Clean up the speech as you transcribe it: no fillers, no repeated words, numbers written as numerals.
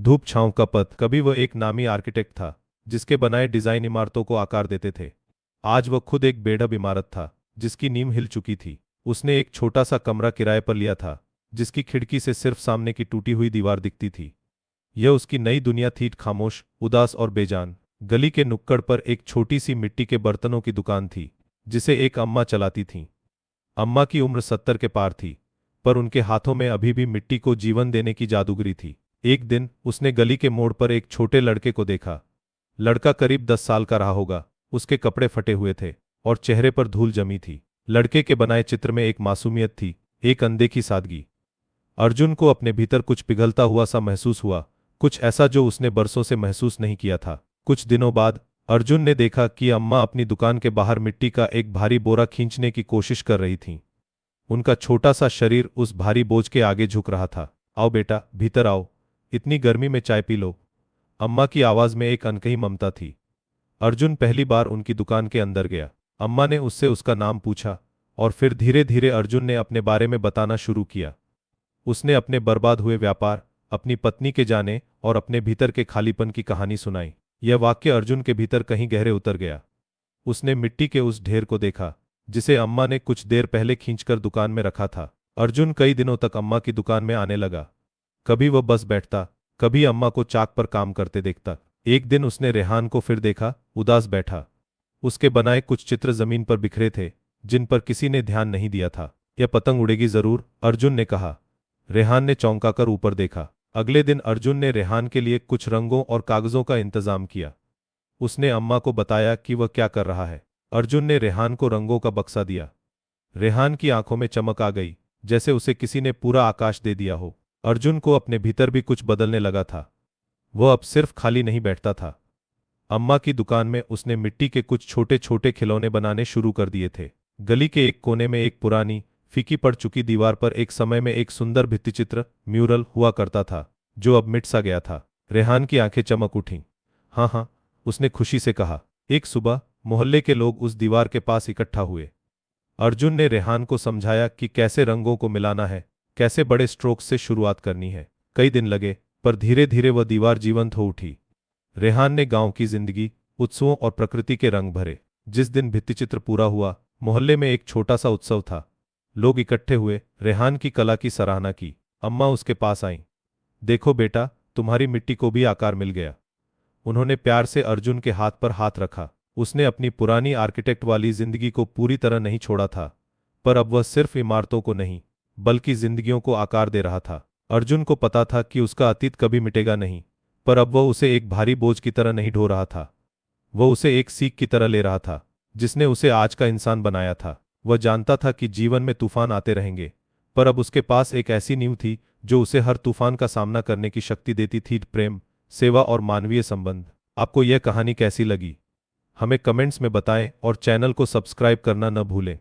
धूप छांव का पथ। कभी वह एक नामी आर्किटेक्ट था जिसके बनाए डिजाइन इमारतों को आकार देते थे। आज वह खुद एक बेढब इमारत था जिसकी नींव हिल चुकी थी। उसने एक छोटा सा कमरा किराए पर लिया था जिसकी खिड़की से सिर्फ सामने की टूटी हुई दीवार दिखती थी। यह उसकी नई दुनिया थी, खामोश, उदास और बेजान। गली के नुक्कड़ पर एक छोटी सी मिट्टी के बर्तनों की दुकान थी जिसे एक अम्मा चलाती थीं। अम्मा की उम्र 70 के पार थी, पर उनके हाथों में अभी भी मिट्टी को जीवन देने की जादूगरी थी। एक दिन उसने गली के मोड़ पर एक छोटे लड़के को देखा। लड़का करीब 10 साल का रहा होगा। उसके कपड़े फटे हुए थे और चेहरे पर धूल जमी थी। लड़के के बनाए चित्र में एक मासूमियत थी, एक अनदेखी सादगी। अर्जुन को अपने भीतर कुछ पिघलता हुआ सा महसूस हुआ, कुछ ऐसा जो उसने बरसों से महसूस नहीं किया था। कुछ दिनों बाद अर्जुन ने देखा कि अम्मा अपनी दुकान के बाहर मिट्टी का एक भारी बोरा खींचने की कोशिश कर रही थीं। उनका छोटा सा शरीर उस भारी बोझ के आगे झुक रहा था। आओ बेटा, भीतर आओ, इतनी गर्मी में चाय पी लो। अम्मा की आवाज में एक अनकही ममता थी। अर्जुन पहली बार उनकी दुकान के अंदर गया। अम्मा ने उससे उसका नाम पूछा और फिर धीरे धीरे अर्जुन ने अपने बारे में बताना शुरू किया। उसने अपने बर्बाद हुए व्यापार, अपनी पत्नी के जाने और अपने भीतर के खालीपन की कहानी सुनाई। यह वाक्य अर्जुन के भीतर कहीं गहरे उतर गया। उसने मिट्टी के उस ढेर को देखा जिसे अम्मा ने कुछ देर पहले खींचकर दुकान में रखा था। अर्जुन कई दिनों तक अम्मा की दुकान में आने लगा। कभी वह बस बैठता, कभी अम्मा को चाक पर काम करते देखता। एक दिन उसने रेहान को फिर देखा, उदास बैठा। उसके बनाए कुछ चित्र जमीन पर बिखरे थे जिन पर किसी ने ध्यान नहीं दिया था। यह पतंग उड़ेगी जरूर, अर्जुन ने कहा। रेहान ने चौंका कर ऊपर देखा। अगले दिन अर्जुन ने रेहान के लिए कुछ रंगों और कागजों का इंतजाम किया। उसने अम्मा को बताया कि वह क्या कर रहा है। अर्जुन ने रेहान को रंगों का बक्सा दिया। रेहान की आंखों में चमक आ गई, जैसे उसे किसी ने पूरा आकाश दे दिया हो। अर्जुन को अपने भीतर भी कुछ बदलने लगा था। वह अब सिर्फ खाली नहीं बैठता था। अम्मा की दुकान में उसने मिट्टी के कुछ छोटे छोटे खिलौने बनाने शुरू कर दिए थे। गली के एक कोने में एक पुरानी, फीकी पड़ चुकी दीवार पर एक समय में एक सुंदर भित्तिचित्र, म्यूरल हुआ करता था जो अब मिट सा गया था। रेहान की आंखें चमक उठीं। हाँ हाँ, उसने खुशी से कहा। एक सुबह मोहल्ले के लोग उस दीवार के पास इकट्ठा हुए। अर्जुन ने रेहान को समझाया कि कैसे रंगों को मिलाना है, कैसे बड़े स्ट्रोक्स से शुरुआत करनी है। कई दिन लगे, पर धीरे धीरे वह दीवार जीवंत हो उठी। रेहान ने गांव की जिंदगी, उत्सवों और प्रकृति के रंग भरे। जिस दिन भित्तिचित्र पूरा हुआ, मोहल्ले में एक छोटा सा उत्सव था। लोग इकट्ठे हुए, रेहान की कला की सराहना की। अम्मा उसके पास आईं। देखो बेटा, तुम्हारी मिट्टी को भी आकार मिल गया। उन्होंने प्यार से अर्जुन के हाथ पर हाथ रखा। उसने अपनी पुरानी आर्किटेक्ट वाली जिंदगी को पूरी तरह नहीं छोड़ा था, पर अब वह सिर्फ इमारतों को नहीं, बल्कि जिंदगियों को आकार दे रहा था। अर्जुन को पता था कि उसका अतीत कभी मिटेगा नहीं, पर अब वह उसे एक भारी बोझ की तरह नहीं ढो रहा था। वह उसे एक सीख की तरह ले रहा था, जिसने उसे आज का इंसान बनाया था। वह जानता था कि जीवन में तूफान आते रहेंगे, पर अब उसके पास एक ऐसी नींव थी जो उसे हर तूफान का सामना करने की शक्ति देती थी। प्रेम, सेवा और मानवीय संबंध। आपको यह कहानी कैसी लगी, हमें कमेंट्स में बताएं और चैनल को सब्सक्राइब करना न भूलें।